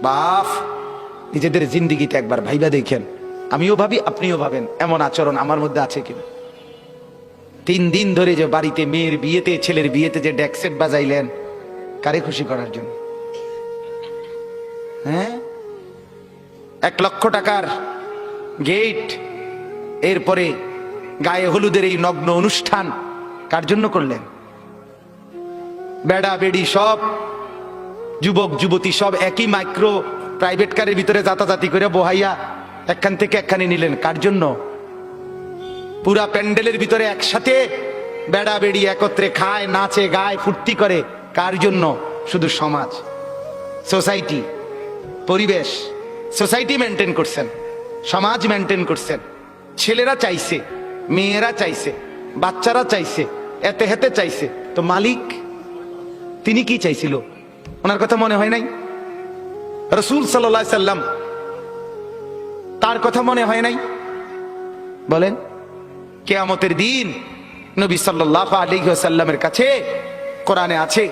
বাপ, নিজেদের জিন্দিগিতে একবার ভাইবা দেখেন, আমিও ভাবি আপনিও ভাবেন এমন আচরণ আমার মধ্যে আছে কিনা। 3 দিন ধরে যে বাড়িতে মেয়ের বিয়েতে ছেলের বিয়েতে যে ডেকসেট বাজাইলেন, কারে খুশি করার জন্য? হ্যাঁ, 1 লক্ষ টাকার গেট, এরপরে গায়ে হলুদের এই নগ্ন অনুষ্ঠান কার জন্য করলেন? বেড়া বেড়ি সব যুবক যুবতী সব একই মাইক্রো প্রাইভেট কারের ভিতরে যাতাযাতি করে বহাইয়া একখান থেকে একখানে নিলেন, কার জন্য? পুরা প্যান্ডেলের ভিতরে একসাথে বেড়া বেড়ি একত্রে খায়, নাচে, গায়, ফুর্তি করে, কার জন্য? শুধু সমাজ, সোসাইটি, পরিবেশ, সোসাইটি মেনটেন করছেন, সমাজ মেনটেন করছেন। ছেলেরা চাইছে, মেয়েরা চাইছে, বাচ্চারা চাইছে, এতে হেতে চাইছে, তো মালিক তিনি কি চাইছিল? ওনার কথা মনে হয় নাই? রাসূল সাল্লাল্লাহু আলাইহি সাল্লাম, তার কথা মনে হয় নাই? বলেন, কিয়ামতের দিন নবী সাল্লাল্লাহু আলাইহি ওয়াসাল্লামের কাছে কোরআনে আছে,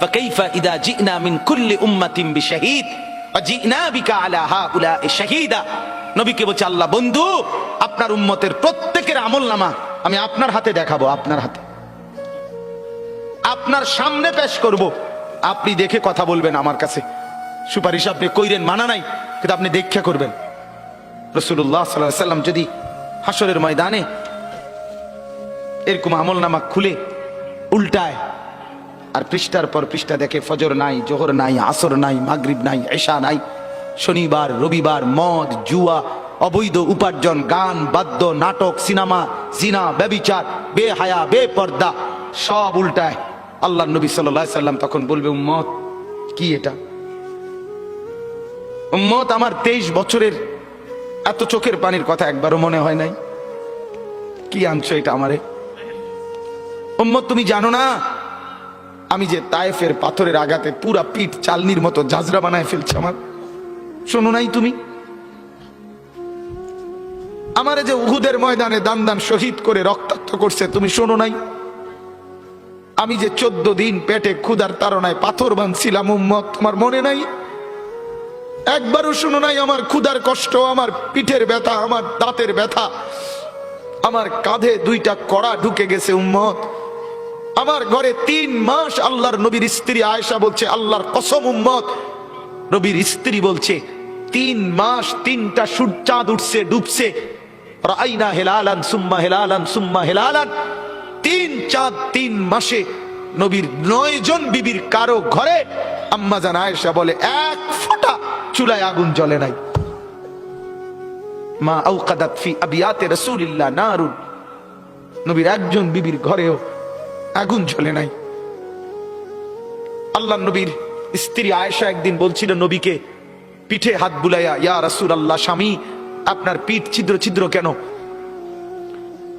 ফাকাইফা ইদা জিনা মিন কুল্লি উম্মাতিন বিশাহিদ ওয়া জিনা বিকা আলা হাউলা'i শাহীদা। নবীকে বলছে আল্লাহ, বন্ধু, আপনার উম্মতের প্রত্যেকের আমলনামা আমি আপনার হাতে দেখাবো, আপনার হাতে, আপনার সামনে পেশ করব, আপনি দেখে কথা বলবেন আমার কাছে। সুপারিশ আপনি কইরেন, মানা নাই, কিন্তু আপনি দেখে করবেন। রাসূলুল্লাহ সাল্লাল্লাহু আলাইহি ওয়াসাল্লাম যদি হাসরের ময়দানে এরকম আমলনামা খুলে উল্টায় আর পৃষ্ঠার পর পৃষ্ঠা দেখে, ফজর নাই, জোহর নাই, আসর নাই, মাগরিব নাই, এশা নাই, শনিবার রবিবার, মদ, জুয়া, অবৈধ উপার্জন, গান, বাদ্য, নাটক, সিনেমা, জিনা, ব্যভিচার, বেহায়া, বেপর্দা, সব উল্টায়। আল্লাহর নবী সাল্লাল্লাহু আলাইহি সাল্লাম তখন বলবে, উম্মত কি এটা? উম্মত, আমার 23 বছরের এত চোখের পানির কথা একবারও মনে হয় নাই? কি আনছো এটা আমারে? উম্মত, তুমি জানো না আমি যে তায়েফের পাথরের আঘাতে পুরা পিঠ চালনির মতো জাজরা বানায় ফেলছে আমার? শোনো নাই তুমি? আমারে যে উহুদের ময়দানে দান দান শহীদ করে রক্তাক্ত করছে, তুমি শোনো নাই? আমি যে 14 দিন পেটে ক্ষুধার তাড়নায় পাথর বাঁধছিলাম, উম্মত, তোমার মনে নাই? একবারও শোনো নাই আমার ক্ষুধার কষ্ট, আমার পিঠের ব্যথা, আমার দাঁতের ব্যথা, আমার কাঁধে 2টা কড়া ঢুকে গেছে? উম্মত, আমার ঘরে 3 মাস আল্লাহর নবীর স্ত্রী আয়েশা বলছে, আল্লাহর কসম উম্মত, নবীর স্ত্রী বলছে 3 মাস 3টা চাঁদ উঠছে, ডুবছে, রাআইনা হিলালান সুম্মা হিলালান সুম্মা হিলালান। 3 চাঁদ 3 মাসে নবীর 9 জন বিবির কারো ঘরে আম্মা জান আয়েশা বলে 1 ফোঁটা চুলায় আগুন জ্বলে নাই। মা আওকাদাত ফি আবিয়াতে রাসূলিল্লাহ নারুন, নবীর একজন বিবির ঘরেও আগুন জ্বলে নাই। আল্লাহর নবীর স্ত্রী আয়েশা একদিন বলছিল নবীকে, পিঠে হাত বুলাইয়া, ইয়া রাসূলুল্লাহ, স্বামী আপনার পিঠ ছিদ্র ছিদ্র কেন?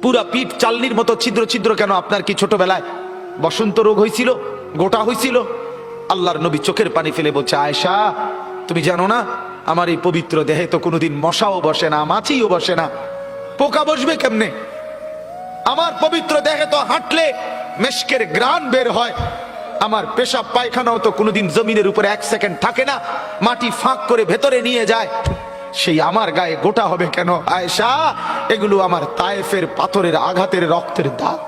পুরা পিঠ চালনির মতো ছিদ্র ছিদ্র কেন? আপনার কি ছোটবেলায় বসন্ত রোগ হয়েছিল, গোটা হয়েছিল? আল্লাহর নবী চোখের পানি ফেলে বলছে, আয়েশা, তুমি জানো না আমার এই পবিত্র দেহে তো কোনোদিন মশাও বসে না, মাছিও বসে না, পোকা বসবে কেমনে? আমার পবিত্র দেহে তো হাঁটলে মেশকের ঘ্রাণ বের হয়, আমার পেশাব পায়খানাও তো কোনোদিন জমিনের উপরে 1 সেকেন্ড থাকে না, মাটি ফাঁক করে ভেতরে নিয়ে যায়, সেই আমার গায়ে গোটা হবে কেন? আয়েশা, এগুলো আমার তায়েফের পাথরের আঘাতের রক্তের দাগ।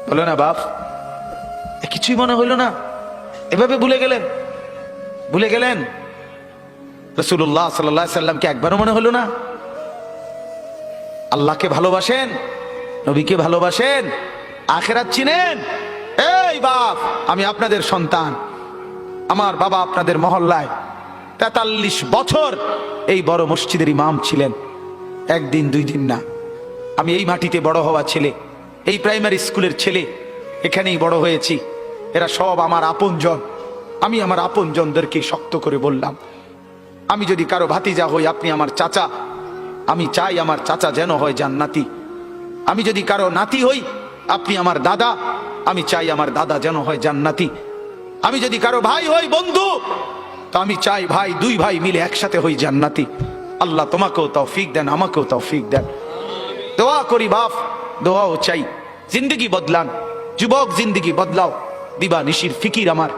বলো না বাপ, কিছুই মনে হইল না? এভাবে ভুলে গেলেন, ভুলে গেলেন? রাসূলুল্লাহ সাল্লাল্লাহু আলাইহি সাল্লামকে একবারও মনে হলো না? আল্লাহকে ভালোবাসেন, নবীকে ভালোবাসেন, আখিরাত চিনেন? এই বাপ, আমি আপনাদের সন্তান, আমার বাবা আপনাদের মহল্লায় 43 বছর এই বড় মসজিদের ইমাম ছিলেন, 1 দিন 2 দিন না। আমি এই মাটিতে বড় হওয়া ছেলে, এই প্রাইমারি স্কুলের ছেলে, এখানেই বড় হয়েছি। এরা সব আমার আপনজন। আমি আমার আপনজনদেরকে শক্ত করে বললাম, আমি যদি কারো ভাতিজা হই, আপনি আমার চাচা, আমি চাই আমার চাচা যেন হয় জান্নাতি। আমি যদি কারো নাতি হই, আপনি আমার দাদা, আমি চাই আমার দাদা যেন হয় জান্নাতি। আমি যদি কারো ভাই হই, বন্ধু, তো আমি চাই ভাই, 2 ভাই মিলে একসাথে হই জান্নাতি। আল্লাহ তোমাকেও তৌফিক দেন, আমাকেও তৌফিক দেন। দোয়া করি বাপ, দোয়াও চাই, জিন্দগি বদলান, যুবক, জিন্দিগি বদলাও, দিবা নিশির ফিকির আমার,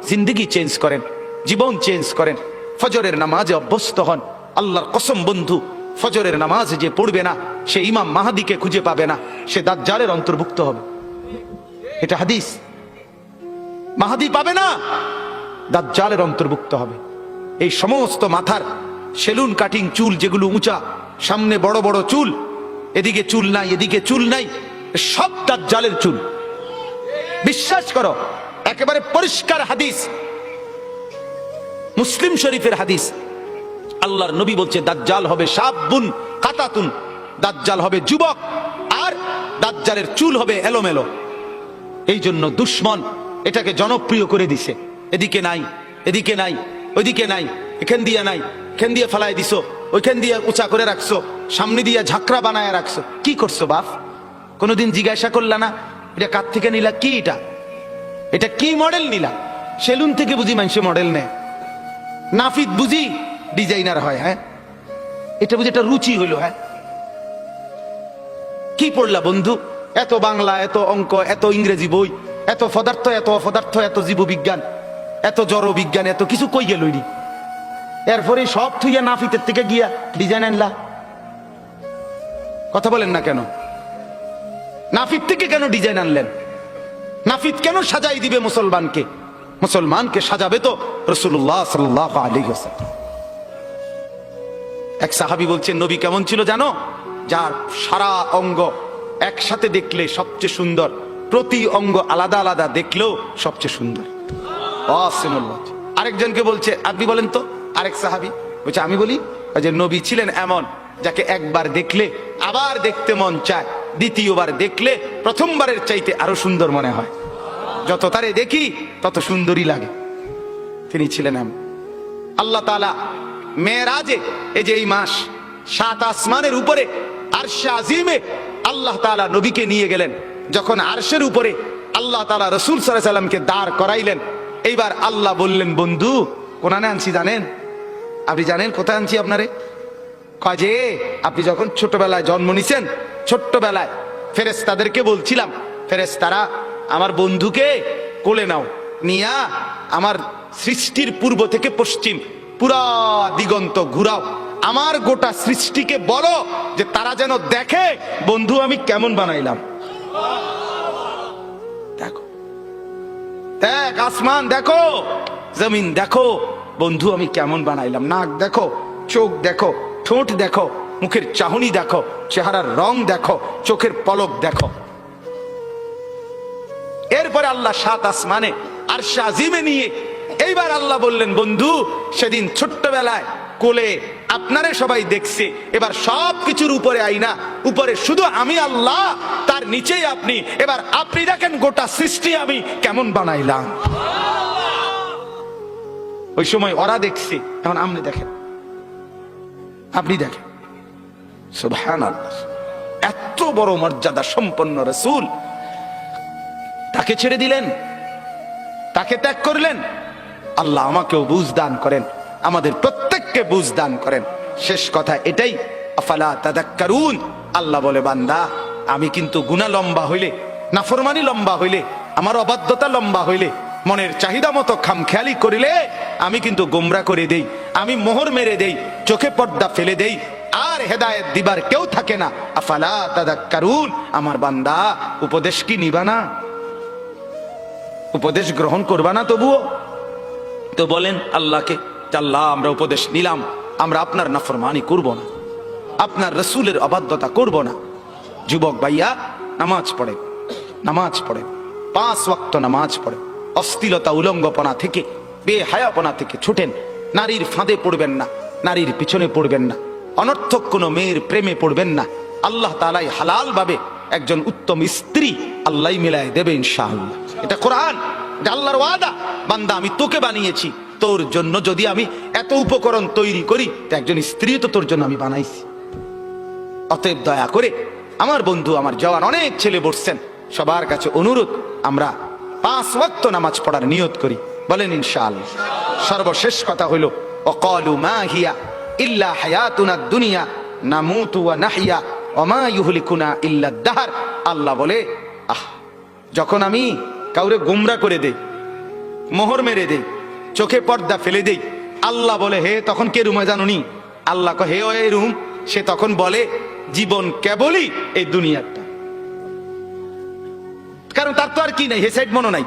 জিন্দিগি চেঞ্জ করেন, জীবন চেঞ্জ করেন, ফজরের নামাজে অভ্যস্ত হন। আল্লাহর কসম বন্ধু, ফজরের নামাজ যে পড়বে না সে ইমাম মাহাদিকে খুঁজে পাবে না, সে দাজ্জালের অন্তর্ভুক্ত হবে। এটা হাদিস। মাহাদি পাবে না, দাজ্জালের অন্তর্ভুক্ত হবে। এই সমস্ত মাথার সেলুন কাটিং চুল যেগুলো উঁচা, সামনে বড় বড় চুল, এদিকে চুল নাই এদিকে চুল নাই, সব দাজ্জালের চুল। বিশ্বাস করো, একেবারে পরিষ্কার হাদিস, মুসলিম শরীফের হাদিস। আল্লাহর নবী বলছে দাজ্জাল হবে শাবুন কাতাতুন, দাজ্জাল হবে যুবক, আর দাজ্জালের চুল হবে এলোমেলো। এই জন্য দুশ্মন এটাকে জনপ্রিয় করে দিছে। এদিকে নাই এদিকে নাই, ওইদিকে নাই, এখান দিয়ে নাই, এখান দিয়ে ফেলায় দিছো, ওইখান দিয়ে উঁচা করে রাখছো, সামনে দিয়ে ঝাঁকড়া বানায় রাখছো। কি করছো বাপ? কোনোদিন জিজ্ঞাসা করলা না এটা কার থেকে নিলা? কি এটা? এটা কি মডেল নিলা? সেলুন থেকে বুঝি মানুষে মডেল নেয়, নাফিদ বুঝি ডিজাইনার হয়। হ্যাঁ, এটা বুঝি একটা রুচি হইলো। হ্যাঁ, কি পড়লা বন্ধু? এত বাংলা, এত অঙ্ক, এত ইংরেজি বই, এত পদার্থ, এত অপদার্থ, এত জীববিজ্ঞান, এত জড় বিজ্ঞান, এত কিছু কই গেল? এরপরে সব থুইয়া নাফিতের থেকে গিয়া ডিজাইন আনলা। কথা বলেন না কেন? নাফিত থেকে কেন ডিজাইন আনলেন? নাফিত কেন সাজাই দিবে মুসলমানকে? মুসলমানকে সাজাবে তো রাসূলুল্লাহ সাল্লাল্লাহু আলাইহি ওয়াসাল্লাম। এক সাহাবী বলছেন নবী কেমন ছিল জানো? যার সারা অঙ্গ একসাথে দেখলে সবচেয়ে সুন্দর, প্রতি অঙ্গ আলাদা আলাদা দেখলেও সবচেয়ে সুন্দর। আরেকজনকে বলছে আপনি বলেন তো। আরেক সাহাবী বলছে আমি বলি, যে নবী ছিলেন এমন যাকে একবার দেখলে আবার দেখতে মন চায়, দ্বিতীয়বার দেখলে প্রথমবারের চাইতে আরো সুন্দর মনে হয়, যত তারে দেখি তত সুন্দরই লাগে। তিনি ছিলেন এমন। আল্লাহ তাআলা মেরাজে, এই যে এই মাস, 7 আসমানের উপরে আরশে আজিমে আল্লাহ তাআলা নবীকে নিয়ে গেলেন। যখন আরশের উপরে আল্লাহ তাআলা রাসূল সাল্লাল্লাহু আলাইহি সাল্লামকে দাঁড় করাইলেন, এইবার আল্লাহ বললেন বন্ধু কোনানে আনছি জানেন? আপনি জানেন কোথায় আনছি আপনারে? কাজে আপনি যখন ছোটবেলায় জন্ম নিছেন, ছোট্টবেলায় ফেরেশতাদেরকে বলছিলাম, ফেরেশতারা আমার বন্ধুকে কোলে নাও, নিয়া আমার সৃষ্টির পূর্ব থেকে পশ্চিম পুরা দিগন্ত ঘুরাও, আমার গোটা সৃষ্টিকে বলো যে তারা যেন দেখে বন্ধু আমি কেমন বানাইলাম। দেখো, দেখ আসমান দেখো, জমিন দেখো, বন্ধু আমি কেমন বানাইলাম। নাক দেখো, চোখ দেখো, ঠোঁট দেখো, মুখের চাহনি দেখো, চেহারার রং দেখো, চোখের পলক দেখো। এরপরে আল্লাহ 7 আসমানে আরশে আজিমে নিয়ে এইবার আল্লাহ বললেন বন্ধু সেদিন ছোট্টবেলায় কোলে আপনারে সবাই দেখছে, এবার সব কিছুর উপরে আইনা, উপরে শুধু আমি আল্লাহ, তার নিচেই আপনি, এবার আপনি দেখেন গোটা সৃষ্টি আমি কেমন বানাইলাম। ওই সময় ওরা দেখছে, এখন আপনি দেখেন, আপনি দেখেন। সুবহানাল্লাহ, এত বড় মর্যাদা সম্পন্ন রাসূল, তাকে ছেড়ে দিলেন, তাকে ত্যাগ করলেন। আল্লাহ আমাকেও বুঝ দান করেন, আমাদের প্রত্যেককে বুঝ দান করেন। শেষ কথা এটাই, আফালা তাদাক্কারুন। আল্লাহ বলে বান্দা আমি কিন্তু গুনাহ লম্বা হইলে, নাফরমানি লম্বা হইলে, আমার অবাধ্যতা লম্বা হইলে, মনের চাহিদা মতো খামখেয়ালি করিলে আমি কিন্তু গোমরা করে দেই, আমি মোহর মেরে দেই, চোখে পর্দা ফেলে দেই, আর হেদায়েত দিবার কেউ থাকে না। আফালা তাদাক্কারুন। আমার বান্দা উপদেশ কি নিবা না? উপদেশ গ্রহণ করবা না? তবুও তো বলেন আল্লাহকে, আল্লাহ আমরা উপদেশ নিলাম, আমরা আপনার নাফরমানি করব না, আপনার রাসূলের অবাধ্যতা করব না। যুবক ভাইয়া নামাজ পড়ে, নামাজ পড়ে, 5 ওয়াক্ত নামাজ পড়ে, অশ্লীলতা উলঙ্গপনা থেকে, বেহায়াপনা থেকে ছুটেন। নারীর ফাঁদে পড়বেন না, নারীর পিছনে পড়বেন না, অনর্থক কোনো মেয়ের প্রেমে পড়বেন না। আল্লাহ তাআলাই হালাল ভাবে একজন উত্তম স্ত্রী আল্লাহ মিলায় দেবে ইনশাআল্লাহ। এটা কোরআন, এটা আল্লাহর ওয়াদা। বান্দা আমি তোকে বানিয়েছি, তোর জন্য যদি আমি এত উপকরণ তৈরি করি তো একজন স্ত্রী তো তোর জন্য আমি বানাইছি। অতএব দয়া করে আমার বন্ধু, আমার জওয়ান অনেক ছেলে বসছেন, সবার কাছে অনুরোধ আমরা 5 ওয়াক্ত নামাজ পড়ার নিয়ত করি, বলেন ইনশাআল্লাহ। সর্বশেষ কথা হলো ওয়াকালু মা হিয়া ইল্লা হায়াতুনা দুনিয়া নামুতু ওয়া নাহইয়া ওয়া মা ইউহলিকুনা ইল্লা দাহর। আল্লাহ বলে যখন আমি কাউরে গোমরা করে দেই, মোহর মেরে দেই, চোখে পর্দা ফেলে দেই, আল্লাহ বলে হে, তখন কে রুমে জানুনি? আল্লাহ হে ও এই রুম। সে তখন বলে জীবন কেবলই এই দুনিয়াটা, কারণ তার তো আর কি নাই, হে সাইড মনো নাই,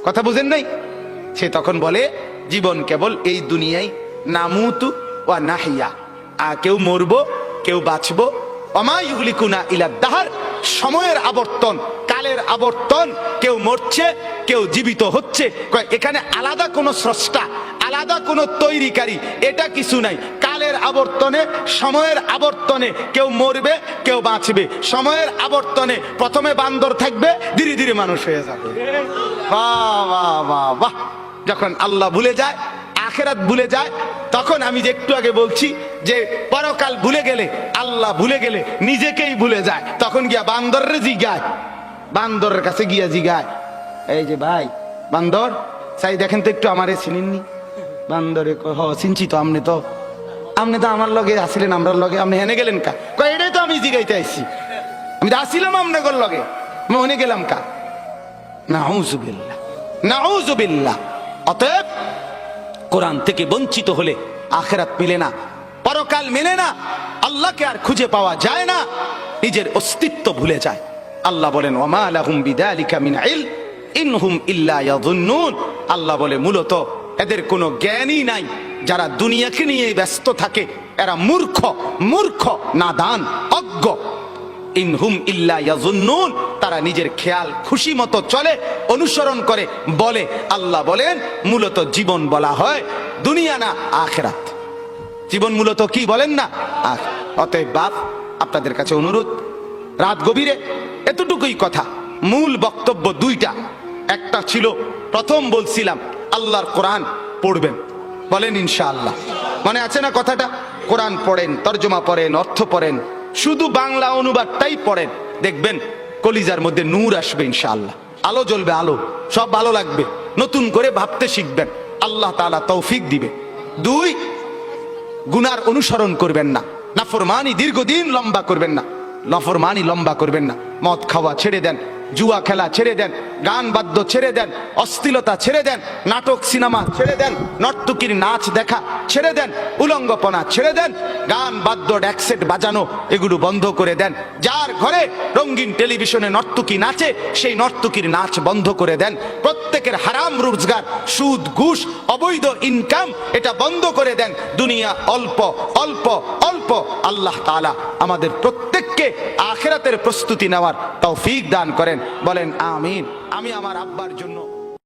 কথা বুঝেন নাই? সে তখন বলে জীবন কেবল এই দুনিয়ায়, নামুতু ওয়া নাহিয়া, কেউ মরবো কেউ বাঁচবো, ওমা ইউহলিকুনা ইলা দাহার, সময়ের আবর্তন, কালের আবর্তন, কেউ মরছে কেউ জীবিত হচ্ছে। এখানে আলাদা কোনো স্রষ্টা, আলাদা কোনো তৈরিকারী, এটা কিছু নাই। কালের আবর্তনে, সময়ের আবর্তনে কেউ মরবে কেউ বাঁচবে। সময়ের আবর্তনে প্রথমে বান্দর থাকবে, ধীরে ধীরে মানুষ হয়ে যাবে। বাহ বাহ বাহ বাহ। যখন আল্লাহ ভুলে যায়, আখিরাত ভুলে যায়, তখন আমি যে একটু আগে বলছি যে পরকাল ভুলে গেলে, আল্লাহ ভুলে গেলে নিজেকেই ভুলে যায়, তখন গিয়া বান্দরের জিগায়, বান্দরের কাছে গিয়া জিগায়, এই যে ভাই বান্দর, চাই দেখেন তো একটু আমারে চিনেননি? বান্দরে হ চিনছি তো, আপনি তো আমার লগে আসিলেন, আমরা লগে, আপনি হেনে গেলেন কা? এটাই তো আমি জিগাইতে আইছি, আমি তো আসিলাম আপনাদের লগে, আমি হেনে গেলাম কা? নাউজুবিল্লাহ, নাউজুবিল্লাহ। অতএব কোরআন থেকে বঞ্চিত হলে আখিরাত মিলে না, পরকাল মেলে না, আল্লাহকে আর খুঁজে পাওয়া যায় না, নিজের অস্তিত্ব ভুলে যায়। আল্লাহ বলেন ওয়ামা লাহুম বিযালিকা মিন ইলম ইনহুম ইল্লা ইয়াযুন্নুন। আল্লাহ বলে মূলত এদের কোনো জ্ঞানই নাই, যারা দুনিয়াকে নিয়ে ব্যস্ত থাকে এরা মূর্খ, মূর্খ, নাদান, অজ্ঞ। ইনহুম ইল্লা ইয়াযুন্নুন, তারা নিজের খেয়াল খুশি মতো চলে, অনুসরণ করে, বলে। আল্লাহ বলেন মূলত জীবন বলা হয় দুনিয়া না আখিরাত। জীবন মূলত কি বলেন না? অতএব বাপ, আপনাদের কাছে অনুরোধ, রাত গভীরে এতটুকুই কথা। মূল বক্তব্য দুইটা। একটা ছিল, প্রথম বলছিলাম আল্লাহর কোরআন পড়বেন, বলেন ইনশাআল্লাহ, মনে আছে না কথাটা? কোরআন পড়েন, তর্জমা পড়েন, অর্থ পড়েন, শুধু বাংলা অনুবাদটাই পড়েন, দেখবেন কলিজার মধ্যে নূর আসবে ইনশাআল্লাহ, আলো জ্বলবে, আলো, সব ভালো লাগবে, নতুন করে ভাবতে শিখবেন, আল্লাহ তাআলা তৌফিক দিবে। দুই, গুনার অনুসরণ করবেন না, নাফরমানি দীর্ঘদিন লম্বা করবেন না, নাফরমানি লম্বা করবেন না, মদ খাওয়া ছেড়ে দেন, জুয়া খেলা ছেড়ে দেন, গান বাদ্য ছেড়ে দেন, অশ্লীলতা ছেড়ে দেন, নাটক সিনেমা ছেড়ে দেন, নর্তকীর নাচ দেখা ছেড়ে দেন, উলঙ্গপনা ছেড়ে দেন, গান বাদ্য ড্যাকসেট বাজানো এগুলো বন্ধ করে দেন। যার ঘরে রঙিন টেলিভিশনে নর্তকী নাচে, সেই নর্তকীর নাচ বন্ধ করে দেন। প্রত্যেকের হারাম রোজগার, সুদ, ঘুষ, অবৈধ ইনকাম, এটা বন্ধ করে দেন। দুনিয়া অল্প অল্প অল্প। আল্লাহ তাআলা আমাদের প্রত্যেককে আখিরাতের প্রস্তুতি নেওয়ার তৌফিক দান করেন, বলেন আমিন। আমি আমার আব্বার জন্য